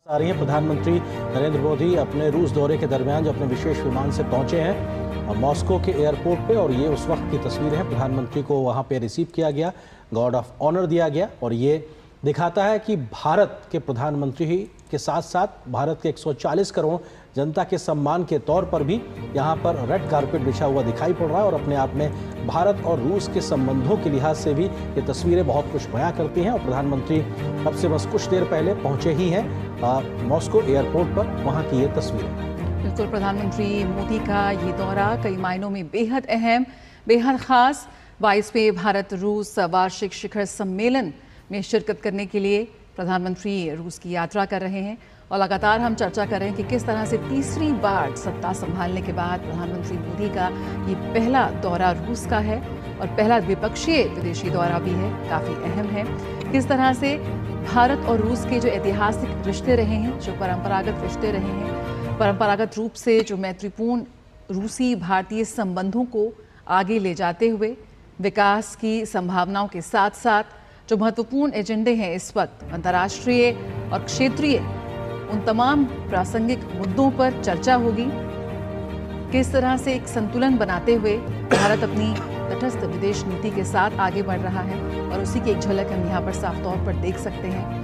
आ रही है। प्रधानमंत्री नरेंद्र मोदी अपने रूस दौरे के दरमियान जो अपने विशेष विमान से पहुंचे हैं मॉस्को के एयरपोर्ट पे, और ये उस वक्त की तस्वीरें हैं। प्रधानमंत्री को वहां पे रिसीव किया गया, गार्ड ऑफ ऑनर दिया गया, और ये दिखाता है कि भारत के प्रधानमंत्री ही के साथ साथ भारत के 140 करोड़ जनता के सम्मान के तौर पर भी यहाँ पर रेड कारपेट बिछा हुआ दिखाई पड़ रहा है। और अपने आप में भारत और रूस के संबंधों के लिहाज से भी ये तस्वीरें बहुत कुछ बयां करती हैं। और प्रधानमंत्री अब से बस कुछ देर पहले पहुंचे ही हैं मॉस्को एयरपोर्ट पर, वहाँ की ये तस्वीरें। बिल्कुल, प्रधानमंत्री मोदी का ये दौरा कई मायनों में बेहद अहम, बेहद खास। 22वें भारत रूस वार्षिक शिखर सम्मेलन में शिरकत करने के लिए प्रधानमंत्री रूस की यात्रा कर रहे हैं। और लगातार हम चर्चा कर रहे हैं कि किस तरह से तीसरी बार सत्ता संभालने के बाद प्रधानमंत्री मोदी का ये पहला दौरा रूस का है और पहला द्विपक्षीय विदेशी दौरा भी है, काफ़ी अहम है। किस तरह से भारत और रूस के जो ऐतिहासिक रिश्ते रहे हैं, जो परंपरागत रिश्ते रहे हैं, परंपरागत रूप से जो मैत्रीपूर्ण रूसी भारतीय संबंधों को आगे ले जाते हुए विकास की संभावनाओं के साथ साथ जो महत्वपूर्ण एजेंडे हैं इस वक्त अंतर्राष्ट्रीय और क्षेत्रीय, उन तमाम प्रासंगिक मुद्दों पर चर्चा होगी। किस तरह से एक संतुलन बनाते हुए भारत अपनी तटस्थ विदेश नीति के साथ आगे बढ़ रहा है, और उसी की एक झलक हम यहाँ पर साफ तौर पर देख सकते हैं।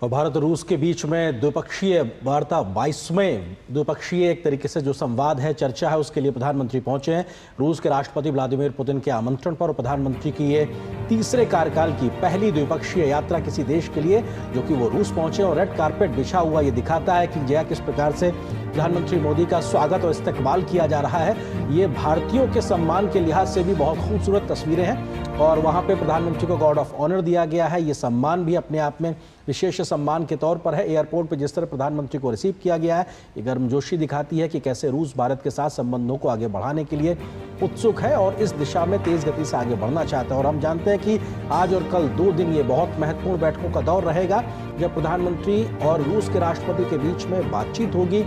और भारत और रूस के बीच में द्विपक्षीय वार्ता, 22वें द्विपक्षीय एक तरीके से जो संवाद है, चर्चा है, उसके लिए प्रधानमंत्री पहुंचे हैं रूस के राष्ट्रपति व्लादिमीर पुतिन के आमंत्रण पर। और प्रधानमंत्री की ये तीसरे कार्यकाल की पहली द्विपक्षीय यात्रा किसी देश के लिए, जो कि वो रूस पहुंचे, और रेड कारपेट बिछा हुआ ये दिखाता है कि जया किस प्रकार से प्रधानमंत्री मोदी का स्वागत और इस्तकबाल किया जा रहा है। ये भारतीयों के सम्मान के लिहाज से भी बहुत खूबसूरत तस्वीरें हैं। और वहाँ पे प्रधानमंत्री को गार्ड ऑफ ऑनर दिया गया है। ये सम्मान भी अपने आप में विशेष सम्मान के तौर पर है। एयरपोर्ट पे जिस तरह प्रधानमंत्री को रिसीव किया गया है, ये गर्मजोशी दिखाती है कि कैसे रूस भारत के साथ संबंधों को आगे बढ़ाने के लिए उत्सुक है और इस दिशा में तेज गति से आगे बढ़ना चाहता है। और हम जानते हैं कि आज और कल 2 दिन ये बहुत महत्वपूर्ण बैठकों का दौर रहेगा, जब प्रधानमंत्री और रूस के राष्ट्रपति के बीच में बातचीत होगी।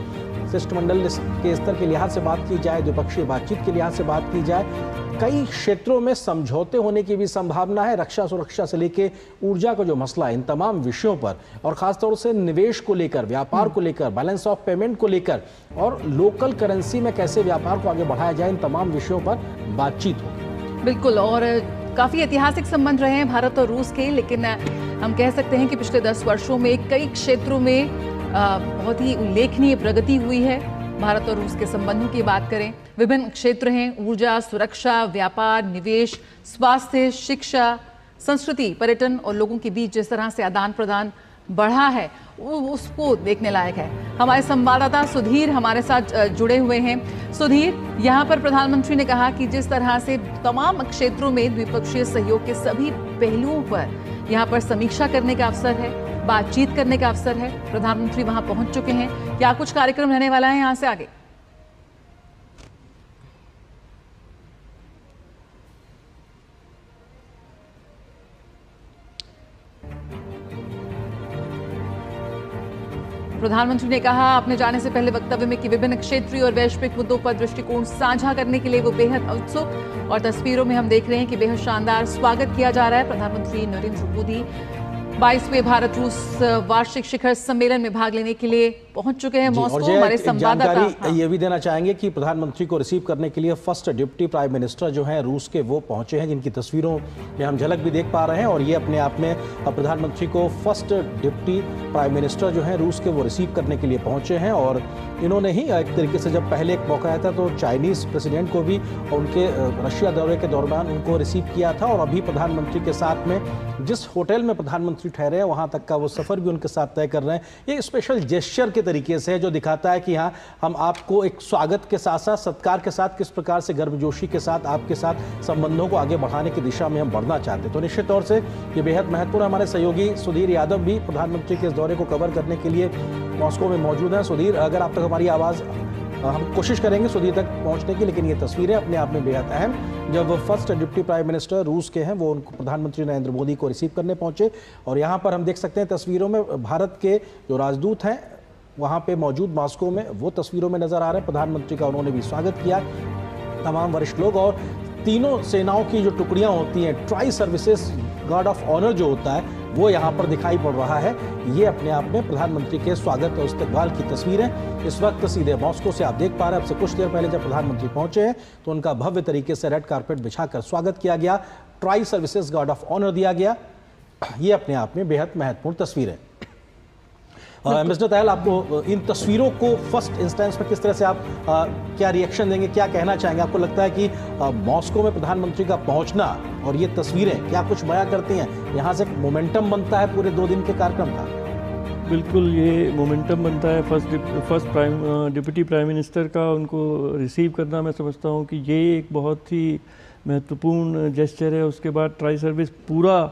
शिष्टमंडल के स्तर के लिहाज से बात की जाए, द्विपक्षीय बातचीत के लिहाज से बात की जाए, कई क्षेत्रों में समझौते होने की भी संभावना है। रक्षा सुरक्षा से लेकर ऊर्जा का जो मसला है, इन तमाम विषयों पर, और खासतौर से निवेश को लेकर, व्यापार को लेकर, बैलेंस ऑफ पेमेंट को लेकर, और लोकल करेंसी में कैसे व्यापार को आगे बढ़ाया जाए, इन तमाम विषयों पर बातचीत होगी। बिल्कुल, और काफ़ी ऐतिहासिक संबंध रहे हैं भारत और रूस के, लेकिन हम कह सकते हैं कि पिछले 10 वर्षों में कई क्षेत्रों में बहुत ही उल्लेखनीय प्रगति हुई है। भारत और रूस के संबंधों की बात करें, विभिन्न क्षेत्र हैं, ऊर्जा, सुरक्षा, व्यापार, निवेश, स्वास्थ्य, शिक्षा, संस्कृति, पर्यटन, और लोगों के बीच जिस तरह से आदान प्रदान बढ़ा है, उसको देखने लायक है। हमारे संवाददाता सुधीर हमारे साथ जुड़े हुए हैं। सुधीर, यहाँ पर प्रधानमंत्री ने कहा कि जिस तरह से तमाम क्षेत्रों में द्विपक्षीय सहयोग के सभी पहलुओं पर यहाँ पर समीक्षा करने का अवसर है, बातचीत करने का अवसर है। प्रधानमंत्री वहां पहुंच चुके हैं। क्या कुछ कार्यक्रम रहने वाला है यहां से आगे? प्रधानमंत्री ने कहा अपने जाने से पहले वक्तव्य में कि विभिन्न क्षेत्रीय और वैश्विक मुद्दों पर दृष्टिकोण साझा करने के लिए वो बेहद उत्सुक, और तस्वीरों में हम देख रहे हैं कि बेहद शानदार स्वागत किया जा रहा है। प्रधानमंत्री नरेंद्र मोदी 22वें भारत रूस वार्षिक शिखर सम्मेलन में भाग लेने के लिए पहुंच चुके हैं मॉस्को। हमारे संवाददाता ये भी देना चाहेंगे कि प्रधानमंत्री को रिसीव करने के लिए फर्स्ट डिप्टी प्राइम मिनिस्टर जो हैं रूस के, वो पहुंचे हैं, जिनकी तस्वीरों में हम झलक भी देख पा रहे हैं। और ये अपने आप में प्रधानमंत्री को फर्स्ट डिप्टी प्राइम मिनिस्टर जो हैं रूस के, वो रिसीव करने के लिए पहुंचे हैं। और इन्होंने ही एक तरीके से जब पहले एक मौका आया था तो चाइनीज प्रेसिडेंट को भी और उनके रशिया दौरे के दौरान उनको रिसीव किया था। और अभी प्रधानमंत्री के साथ में जिस होटल में प्रधानमंत्री ठहरे हैं, वहां तक का वो सफर भी उनके साथ तय कर रहे हैं। ये स्पेशल जेस्चर के तरीके से है, जो दिखाता है कि हाँ, हम आपको एक स्वागत के साथ साथ, सत्कार के साथ, किस प्रकार से गर्मजोशी के साथ आपके साथ संबंधों को आगे बढ़ाने की दिशा में हम बढ़ना चाहते हैं। तो निश्चित तौर से ये बेहद महत्वपूर्ण। हमारे सहयोगी सुधीर यादव भी प्रधानमंत्री के इस दौरे को कवर करने के लिए मॉस्को में मौजूद हैं। सुधीर, अगर आप तक हमारी आवाज़, हम कोशिश करेंगे सुधीर तक पहुंचने की, लेकिन ये तस्वीरें अपने आप में बेहद अहम। जब फर्स्ट डिप्टी प्राइम मिनिस्टर रूस के हैं, वो उनको प्रधानमंत्री नरेंद्र मोदी को रिसीव करने पहुंचे, और यहाँ पर हम देख सकते हैं तस्वीरों में भारत के जो राजदूत हैं वहाँ पे मौजूद मॉस्को में, वो तस्वीरों में नजर आ रहे हैं। प्रधानमंत्री का उन्होंने भी स्वागत किया, तमाम वरिष्ठ लोग। और तीनों सेनाओं की जो टुकड़ियां होती हैं, tri services guard of honour जो होता है, वो यहाँ पर दिखाई पड़ रहा है। ये अपने आप में प्रधानमंत्री के स्वागत और इस्तकबाल की तस्वीरें इस वक्त सीधे मॉस्को से आप देख पा रहे हैं। अब से कुछ देर पहले जब प्रधानमंत्री पहुंचे हैं तो उनका भव्य तरीके से रेड कारपेट बिछाकर स्वागत किया गया, tri services guard of honour दिया गया। ये अपने आप में बेहद महत्वपूर्ण तस्वीरें। मिस्टर तहल, आपको इन तस्वीरों को फर्स्ट इंस्टेंस में किस तरह से आप क्या रिएक्शन देंगे, क्या कहना चाहेंगे? आपको लगता है कि मॉस्को में प्रधानमंत्री का पहुंचना और ये तस्वीरें क्या कुछ बयां करती हैं? यहाँ से एक मोमेंटम बनता है पूरे 2 दिन के कार्यक्रम का। बिल्कुल, ये मोमेंटम बनता है। फर्स्ट डिप्टी प्राइम मिनिस्टर का उनको रिसीव करना, मैं समझता हूँ कि ये एक बहुत ही महत्वपूर्ण जेस्चर है। उसके बाद ट्राई सर्विस पूरा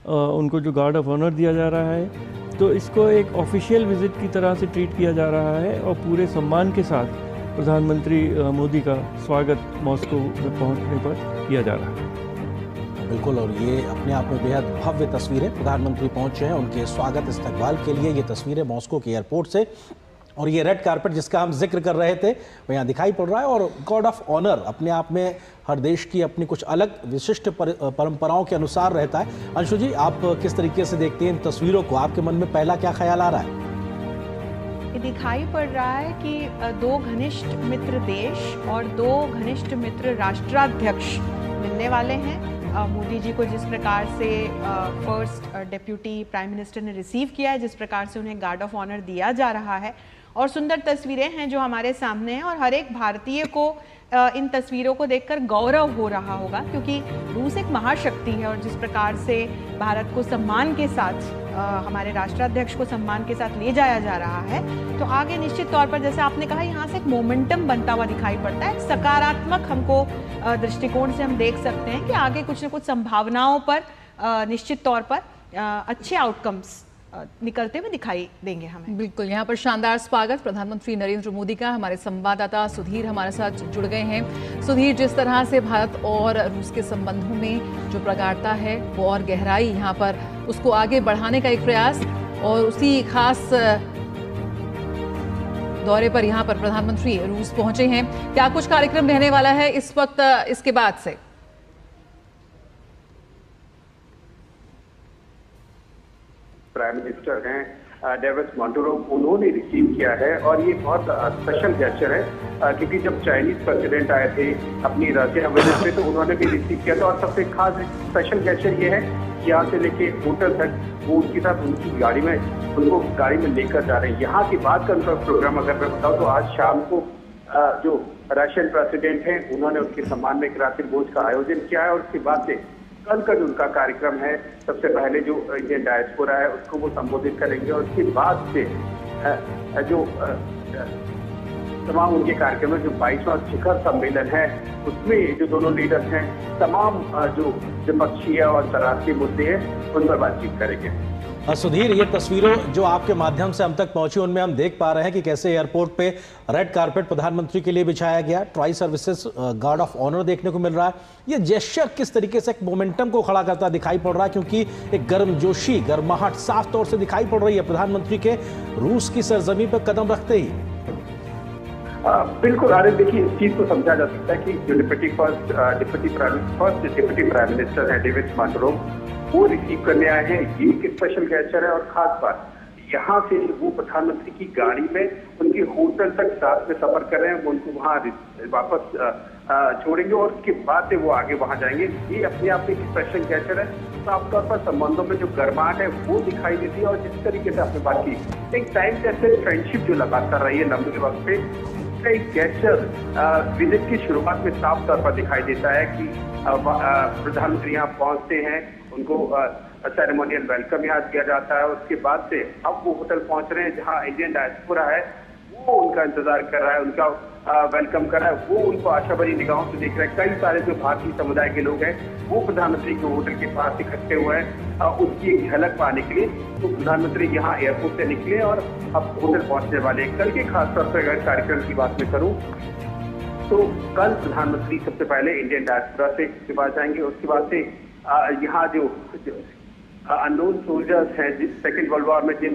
उनको जो गार्ड ऑफ ऑनर दिया जा रहा है, तो इसको एक ऑफिशियल विजिट की तरह से ट्रीट किया जा रहा है और पूरे सम्मान के साथ प्रधानमंत्री मोदी का स्वागत मॉस्को में पहुंचने पर किया जा रहा है। बिल्कुल, और ये अपने आप में बेहद भव्य तस्वीरें। प्रधानमंत्री पहुंचे हैं, उनके स्वागत इस्तकबाल के लिए ये तस्वीरें मॉस्को के एयरपोर्ट से, और ये रेड कारपेट जिसका हम जिक्र कर रहे थे वो यहाँ दिखाई पड़ रहा है। और गार्ड ऑफ ऑनर अपने आप में हर देश की अपनी कुछ अलग विशिष्ट परंपराओं के अनुसार रहता है। अंशु जी, आप किस तरीके से देखते हैं इन तस्वीरों को? आपके मन में पहला क्या ख्याल आ रहा है? ये दिखाई पड़ रहा है कि 2 घनिष्ठ मित्र देश और 2 घनिष्ठ मित्र राष्ट्राध्यक्ष मिलने वाले हैं। मोदी जी को जिस प्रकार से फर्स्ट डिप्टी प्राइम मिनिस्टर ने रिसीव किया है, जिस प्रकार से उन्हें गार्ड ऑफ ऑनर दिया जा रहा है, और सुंदर तस्वीरें हैं जो हमारे सामने हैं, और हर एक भारतीय को इन तस्वीरों को देखकर गौरव हो रहा होगा, क्योंकि रूस एक महाशक्ति है और जिस प्रकार से भारत को सम्मान के साथ, हमारे राष्ट्राध्यक्ष को सम्मान के साथ ले जाया जा रहा है, तो आगे निश्चित तौर पर जैसे आपने कहा यहाँ से एक मोमेंटम बनता हुआ दिखाई पड़ता है। एक सकारात्मक हमको दृष्टिकोण से हम देख सकते हैं कि आगे कुछ न कुछ संभावनाओं पर निश्चित तौर पर अच्छे आउटकम्स निकलते हुए दिखाई देंगे हमें। बिल्कुल, यहाँ पर शानदार स्वागत प्रधानमंत्री नरेंद्र मोदी का। हमारे संवाददाता सुधीर हमारे साथ जुड़ गए हैं। सुधीर, जिस तरह से भारत और रूस के संबंधों में जो प्रगाढ़ता है वो और गहराई, यहाँ पर उसको आगे बढ़ाने का एक प्रयास, और उसी खास दौरे पर यहाँ पर प्रधानमंत्री रूस पहुंचे हैं। क्या कुछ कार्यक्रम रहने वाला है इस वक्त इसके बाद से? प्राइम मिनिस्टर हैं डेविड मांडूरो, उन्होंने रिसीव किया है, और ये बहुत स्पेशल जेस्चर है क्योंकि जब चाइनीज प्रेसिडेंट आए थे अपनी रशिया विजिट पे तो उन्होंने भी रिसीव किया था। और सबसे खास स्पेशल जेस्चर ये है कि यहाँ से लेके होटल तक वो उनके साथ उनकी गाड़ी में, उनको गाड़ी में लेकर जा रहे हैं। यहाँ की बात का उनका प्रोग्राम अगर मैं बताऊँ तो आज शाम को जो रशियन प्रेसिडेंट हैं उन्होंने उनके सम्मान में एक रात्रि भोज का आयोजन किया है, और उसके बाद से कल का जो उनका कार्यक्रम है, सबसे पहले जो इंडियन डायस्पोरा है उसको वो संबोधित करेंगे, और उसके बाद से जो तमाम उनके कार्यक्रम में जो 22वां शिखर सम्मेलन है उसमें जो दोनों लीडर्स हैं तमाम जो द्विपक्षीय और अंतर्राष्ट्रीय मुद्दे हैं उन पर बातचीत करेंगे। सुधीर, ये तस्वीरों जो आपके माध्यम से हम तक पहुंची उनमें हम देख पा रहे हैं कि कैसे एयरपोर्ट पे रेड कारपेट प्रधानमंत्री के लिए बिछाया गया, tri services guard of honour देखने को मिल रहा है। ये जेस्चर किस तरीके से एक मोमेंटम को खड़ा करता दिखाई पड़ रहा है, क्योंकि एक गर्मजोशी, गर्माहट साफ तौर से दिखाई पड़ रही है प्रधानमंत्री के रूस की सरजमी पर कदम रखते ही। बिल्कुल आनंद, देखिए इस चीज को समझा जा सकता है कि जो डिप्टी प्राइम मिनिस्टर है डेविड मांडूरो, वो रिसीव करने आए हैं। ये एक स्पेशल जेस्चर है, और खास बात यहाँ से वो प्रधानमंत्री की गाड़ी में उनके होटल तक साथ में सफर कर रहे हैं, वो उनको वहाँ वापस छोड़ेंगे और उसके बाद से वो आगे वहाँ जाएंगे। ये अपने आप में एक स्पेशल जेस्चर है। साफ तौर पर संबंधों में जो गर्माहट है वो दिखाई देती है, और जिस तरीके से आपने बात की, एक टाइम टेस्टेड फ्रेंडशिप जो लगातार रही है लंबे वक्त पे, उसका एक जेस्चर विजिट की शुरुआत में साफ तौर पर दिखाई देता है कि प्रधानमंत्री यहाँ पहुँचते हैं, उनको सेरेमोनियल वेलकम यहाँ दिया जाता है। उसके बाद से अब वो होटल पहुंच रहे हैं जहाँ इंडियन डायस्पोरा है, वो उनका इंतजार कर रहा है, उनका वेलकम कर रहा है, वो उनको आशा भरी निगाहों से देख रहे हैं। कई सारे जो भारतीय समुदाय के लोग हैं वो प्रधानमंत्री के होटल के पास इकट्ठे हुए हैं उसकी एक झलक पाने के लिए। तो प्रधानमंत्री यहाँ एयरपोर्ट से निकले और अब होटल पहुंचने वाले। कल के खासतौर पर अगर कार्यक्रम की बात मैं करूँ तो कल प्रधानमंत्री सबसे पहले इंडियन डायस्पोरा से पास जाएंगे। उसके बाद से यहाँ जो अननोन सोल्जर्स हैं, जिस सेकेंड वर्ल्ड वॉर में जिन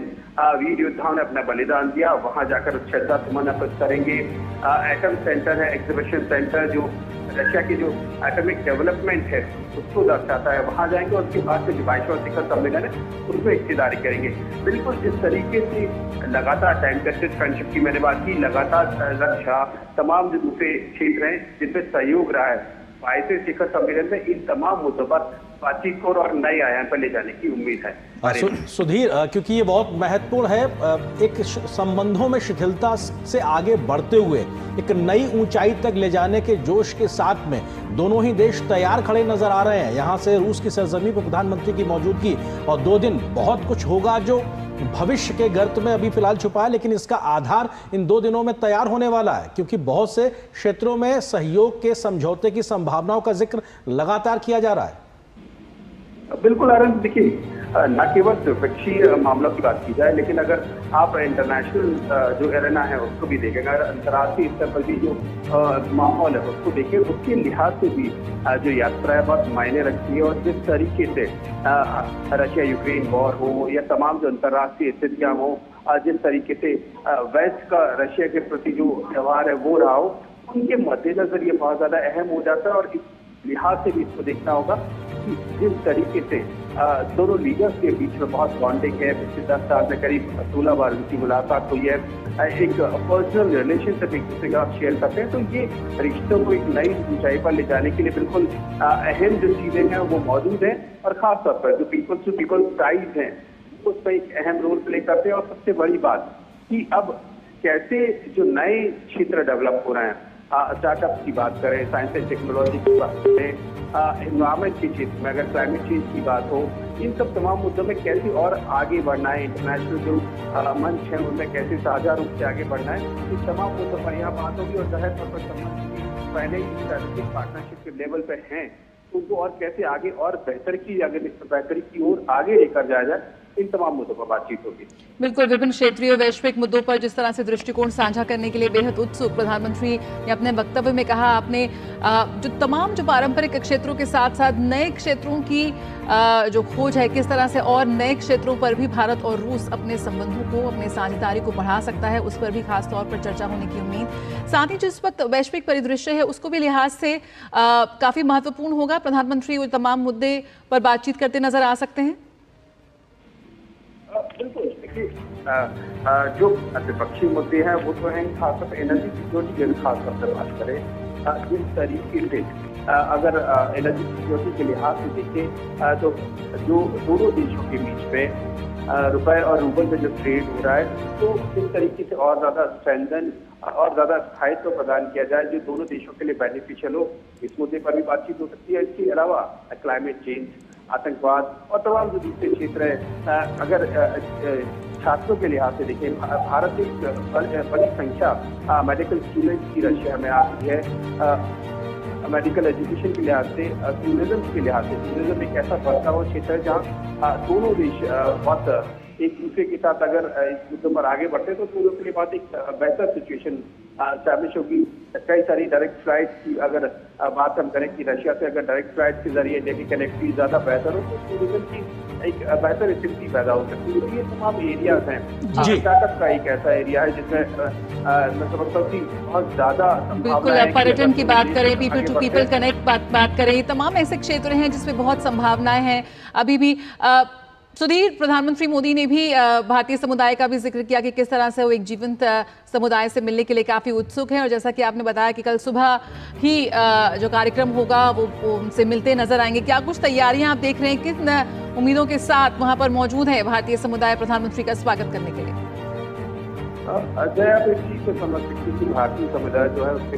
वीर योद्धाओं ने अपना बलिदान दिया, वहां जाकर श्रद्धा सुमन अर्पित करेंगे। एटम सेंटर है, एग्जीबिशन सेंटर जो रशिया की जो एटॉमिक डेवलपमेंट है उसको दर्शाता है। वहां जाएंगे और उसके बाद फिर 22वां शिखर सम्मेलन है उसमें हिस्सेदारी करेंगे। बिल्कुल जिस तरीके से लगातार टाइम टेस्टेड फ्रेंडशिप की मैंने बात की, लगातार रक्षा, तमाम जो दूसरे क्षेत्र हैं जिनमें सहयोग रहा है, 22वें शिखर सम्मेलन में इन तमाम मुद्दों पर बातचीत को और नए आयाम पर ले जाने की उम्मीद है। सुधीर, क्योंकि ये बहुत महत्वपूर्ण है, एक संबंधों में शिथिलता से आगे बढ़ते हुए एक नई ऊंचाई तक ले जाने के जोश के साथ में दोनों ही देश तैयार खड़े नजर आ रहे हैं। यहाँ से रूस की सरजमी पर प्रधानमंत्री की मौजूदगी और 2 दिन बहुत कुछ होगा जो भविष्य के गर्त में अभी फिलहाल छुपा है, लेकिन इसका आधार इन 2 दिनों में तैयार होने वाला है, क्योंकि बहुत से क्षेत्रों में सहयोग के समझौते की संभावनाओं का जिक्र लगातार किया जा रहा है। बिल्कुल आनंद, देखिए न केवल द्विपक्षीय मामलों की बात की जाए, लेकिन अगर आप इंटरनेशनल जो एरेना है उसको भी देखेंगे, अगर अंतर्राष्ट्रीय स्तर पर भी जो माहौल है उसको देखें, उसके लिहाज से भी जो यात्रा है बहुत मायने रखती है। और जिस तरीके से रशिया यूक्रेन वॉर हो या तमाम जो अंतर्राष्ट्रीय स्थितियां हो, जिस तरीके से वेस्ट का रशिया के प्रति जो व्यवहार है वो रहा हो, उनके मद्देनजर ये बहुत ज्यादा अहम हो जाता है। और इस लिहाज से भी इसको देखना होगा कि जिस तरीके से दोनों लीडर्स के बीच में बहुत बॉन्डिंग है, पिछले 10 साल में करीब 16 बार उनकी मुलाकात हुई है, एक पर्सनल रिलेशनशिप एक दूसरे का आप शेयर करते हैं, तो ये रिश्तों को एक नई ऊंचाई पर ले जाने के लिए बिल्कुल अहम जो चीजें हैं वो मौजूद हैं। और खासतौर पर जो पीपल टू पीपल टाइज हैं उसमें एक अहम रोल प्ले करते हैं। और सबसे बड़ी बात कि अब कैसे जो नए क्षेत्र डेवलप हो रहे हैं, स्टार्टअप की बात करें, साइंस एंड टेक्नोलॉजी की बात करें, एनवायरमेंट के क्षेत्र में अगर क्लाइमेट चेंज की बात हो, इन सब तमाम मुद्दों में कैसे और आगे बढ़ना है, इंटरनेशनल जो मंच है उनमें कैसे साझा रूप से आगे बढ़ना है, इस तमाम मुद्दों पर यहाँ बात होगी। और जाहिर तौर पर संबंध पहले ही स्ट्रेटेजिक पार्टनरशिप के लेवल पे हैं, उनको और कैसे आगे और बेहतरी की ओर आगे लेकर जाया जाए, इन तमाम मुद्दों पर बातचीत होगी। बिल्कुल, विभिन्न क्षेत्रीय और वैश्विक मुद्दों पर जिस तरह से दृष्टिकोण साझा करने के लिए बेहद उत्सुक प्रधानमंत्री ने अपने वक्तव्य में कहा। आपने जो तमाम जो पारंपरिक क्षेत्रों के साथ साथ नए क्षेत्रों की जो खोज है, किस तरह से और नए क्षेत्रों पर भी भारत और रूस अपने संबंधों को, अपने साझेदारी को बढ़ा सकता है, उस पर भी खास तौर पर चर्चा होने की उम्मीद। साथ ही जिस वक्त वैश्विक परिदृश्य है उसको भी लिहाज से काफी महत्वपूर्ण होगा। प्रधानमंत्री वो तमाम मुद्दे पर बातचीत करते नजर आ सकते हैं। बिल्कुल, देखिए जो द्विपक्षीय मुद्दे हैं वो तो हैं, खासतौर पर एनर्जी सिक्योरिटी की खासतौर पर बात करें, जिस तरीके से अगर एनर्जी सिक्योरिटी के लिहाज से देखें तो जो दोनों देशों के बीच में रुपए और रूबल में जो ट्रेड हो रहा है, तो इस तरीके से और ज्यादा स्ट्रेंथन और ज्यादा स्थायित्व प्रदान किया जाए जो दोनों देशों के लिए बेनिफिशियल हो, इस मुद्दे पर भी बातचीत हो सकती है। इसके अलावा क्लाइमेट चेंज, आतंकवाद और तमाम जो दूसरे क्षेत्र है, अगर छात्रों के लिहाज से देखें, भारत एक बड़ी संख्या मेडिकल स्टूडेंट्स की रशिया में आती है। मेडिकल एजुकेशन के लिहाज से, टूरिज्म के लिहाज से, टूरिज्म एक ऐसा बढ़ता हुआ क्षेत्र है जहाँ दोनों देश बहुत एक दूसरे के साथ अगर इस मुद्दों पर आगे बढ़ते हैं तो दोनों के लिए बहुत एक बेहतर सिचुएशन स्टैब्लिश होगी। कई सारी डायरेक्ट फ्लाइट की अगर बात हम करें कि रशिया से अगर डायरेक्ट फ्लाइट के जरिए दिल्ली कनेक्टिविटी ज्यादा बेहतर हो तो टूरिज्म की एक बेहतर स्थिति पैदा हो सकती है। तो ये तमाम एरियाज हैं। स्टार्टअप का एक ऐसा एरिया है जिसमें मैं समझता हूँ कि बहुत ज्यादा बिल्कुल, पर्यटन की बात करें, पीपल टू पीपल कनेक्ट बात करें, ये तमाम ऐसे क्षेत्र हैं जिसमें बहुत संभावनाएं हैं अभी भी। सुधीर, प्रधानमंत्री मोदी ने भी भारतीय समुदाय का भी जिक्र किया कि किस तरह से वो एक जीवंत समुदाय से मिलने के लिए काफी उत्सुक है। और जैसा कि आपने बताया कि कल सुबह ही जो कार्यक्रम होगा वो उनसे मिलते नजर आएंगे। क्या कुछ तैयारियां आप देख रहे हैं, किन उम्मीदों के साथ वहां पर मौजूद है भारतीय समुदाय प्रधानमंत्री का स्वागत करने के लिए? अजय, आप इस चीज को समझ सकते कि भारतीय समुदाय जो है उसके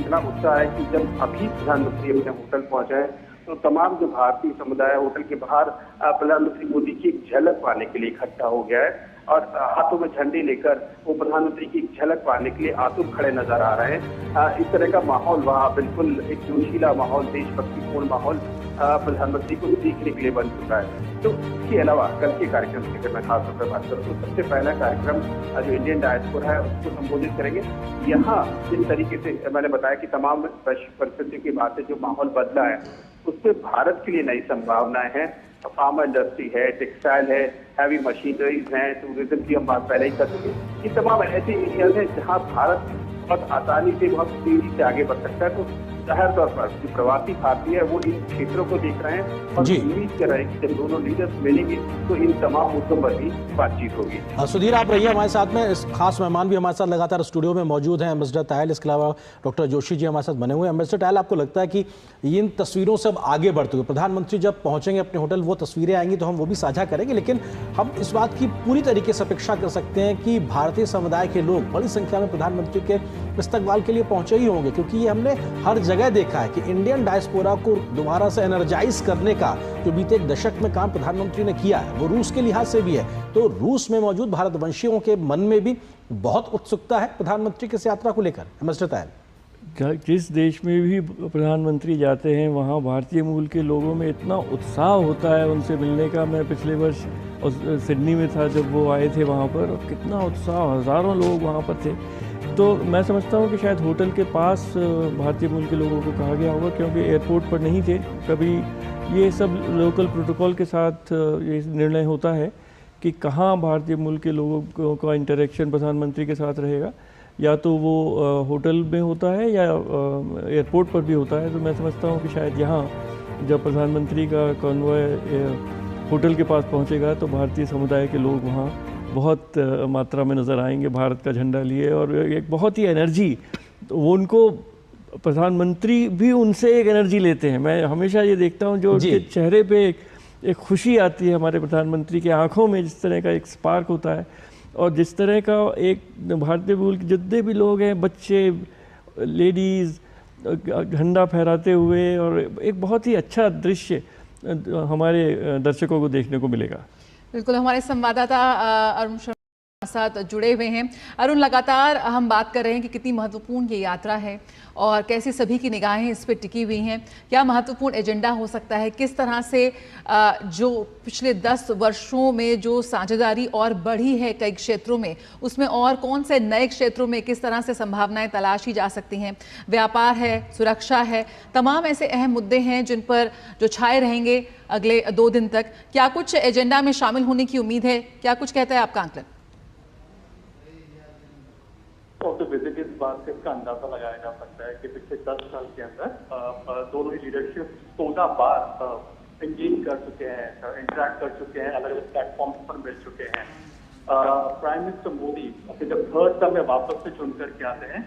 इतना उत्साह है कि जब अभी प्रधानमंत्री अपने होटल पहुंचे तो तमाम जो भारतीय समुदाय होटल के बाहर प्रधानमंत्री मोदी की एक झलक पाने के लिए इकट्ठा हो गया है और हाथों में झंडे लेकर वो प्रधानमंत्री की झलक पाने के लिए आतुर खड़े नजर आ रहे हैं। इस तरह का माहौल वहाँ बिल्कुल एक जोशीला माहौल, देशभक्तिपूर्ण माहौल प्रधानमंत्री को देखने के लिए बन चुका है। तो इसके अलावा कल के कार्यक्रम की अगर मैं खासतौर पर बात करूँ तो सबसे पहला कार्यक्रम जो इंडियन डायस्पोरा है उसको संबोधित करेंगे। यहाँ जिस तरीके से मैंने बताया कि तमाम वैश्विक परिस्थितियों की बात है, जो माहौल बदला है उससे भारत के लिए नई संभावनाएं हैं। फार्मा इंडस्ट्री है, टेक्सटाइल है, हैवी मशीनरीज हैं, टूरिज्म की हम बात पहले ही कर चुके। ये तमाम ऐसे एरियाज हैं जहाँ भारत बहुत आसानी से, बहुत तेजी से आगे बढ़ सकता है। तो जाहिर तौर पर जो प्रवासी भारतीय है वो इन क्षेत्रों को देख रहे हैं और जी। उम्मीद कर रहे हैं कि जब दोनों लीडर्स मिलेंगे तो इन तमाम मुद्दों पर भी बातचीत होगी। सुधीर, आप रहिए हमारे साथ में। इस खास मेहमान भी हमारे साथ लगातार स्टूडियो में मौजूद हैं, एम्बेसडर तायल, इसके अलावा डॉक्टर जोशी जी हमारे साथ बने हुए हैं। एम्बेसडर तायल, आपको लगता है कि इन तस्वीरों से अब आगे बढ़ते हुए प्रधानमंत्री जब पहुंचेंगे अपने होटल, वो तस्वीरें आएंगी तो हम वो भी साझा करेंगे, लेकिन हम इस बात की पूरी तरीके से अपेक्षा कर सकते हैं कि भारतीय समुदाय के लोग बड़ी संख्या में प्रधानमंत्री के इस्तकबाल के लिए पहुंचे ही होंगे, क्योंकि ये हमने हर जगह देखा है कि इंडियन डायस्पोरा को दोबारा से एनर्जाइज करने का जो बीते एक दशक में काम प्रधानमंत्री ने किया है, वो रूस के लिहाज से भी है। तो रूस में मौजूद भारतवंशियों के मन में भी बहुत उत्सुकता है प्रधानमंत्री की इस यात्रा को लेकर। एम्बेसडर तायल, जिस देश में भी प्रधानमंत्री जाते हैं वहाँ भारतीय मूल के लोगों में इतना उत्साह होता है उनसे मिलने का। मैं पिछले वर्ष सिडनी में था जब वो आए थे वहाँ पर, और कितना उत्साह, हज़ारों लोग वहाँ पर थे। तो मैं समझता हूँ कि शायद होटल के पास भारतीय मूल के लोगों को कहा गया होगा, क्योंकि एयरपोर्ट पर नहीं थे कभी। ये सब लोकल प्रोटोकॉल के साथ ये निर्णय होता है कि कहाँ भारतीय मूल के लोगों का इंटरेक्शन प्रधानमंत्री के साथ रहेगा, या तो वो होटल में होता है या एयरपोर्ट पर भी होता है। तो मैं समझता हूँ कि शायद यहाँ जब प्रधानमंत्री का कॉन्वॉय होटल के पास पहुँचेगा तो भारतीय समुदाय के लोग वहाँ बहुत मात्रा में नज़र आएंगे भारत का झंडा लिए, और एक बहुत ही एनर्जी, तो वो उनको प्रधानमंत्री भी उनसे एक एनर्जी लेते हैं। मैं हमेशा ये देखता हूँ जो उनके चेहरे पे एक खुशी आती है, हमारे प्रधानमंत्री की आंखों में जिस तरह का एक स्पार्क होता है, और जिस तरह का एक भारतीय मूल के जितने भी लोग हैं, बच्चे, लेडीज़, झंडा फहराते हुए, और एक बहुत ही अच्छा दृश्य हमारे दर्शकों को देखने को मिलेगा। बिल्कुल, हमारे संवाददाता अरुण शर्मा साथ जुड़े हुए हैं। अरुण, लगातार हम बात कर रहे हैं कि कितनी महत्वपूर्ण ये यात्रा है और कैसे सभी की निगाहें इस पर टिकी हुई हैं। क्या महत्वपूर्ण एजेंडा हो सकता है, किस तरह से जो पिछले 10 वर्षों में जो साझेदारी और बढ़ी है कई क्षेत्रों में, उसमें और कौन से नए क्षेत्रों में किस तरह से संभावनाएं तलाशी जा सकती हैं। व्यापार है, सुरक्षा है, तमाम ऐसे अहम मुद्दे हैं जिन पर जो छाए रहेंगे अगले 2 दिन तक। क्या कुछ एजेंडा में शामिल होने की उम्मीद है, क्या कुछ कहता है आपका आंकलन? तो विजिट इस बात से इसका अंदाजा लगाया जा सकता है कि पिछले 10 साल के अंदर दोनों ही लीडरशिप 14 बार इंगेज कर चुके हैं, इंटरेक्ट कर चुके हैं, अलग अलग प्लेटफॉर्म्स पर मिल चुके हैं। प्राइम मिनिस्टर मोदी अपने जब 3rd टर्म में वापस से चुन करके आते हैं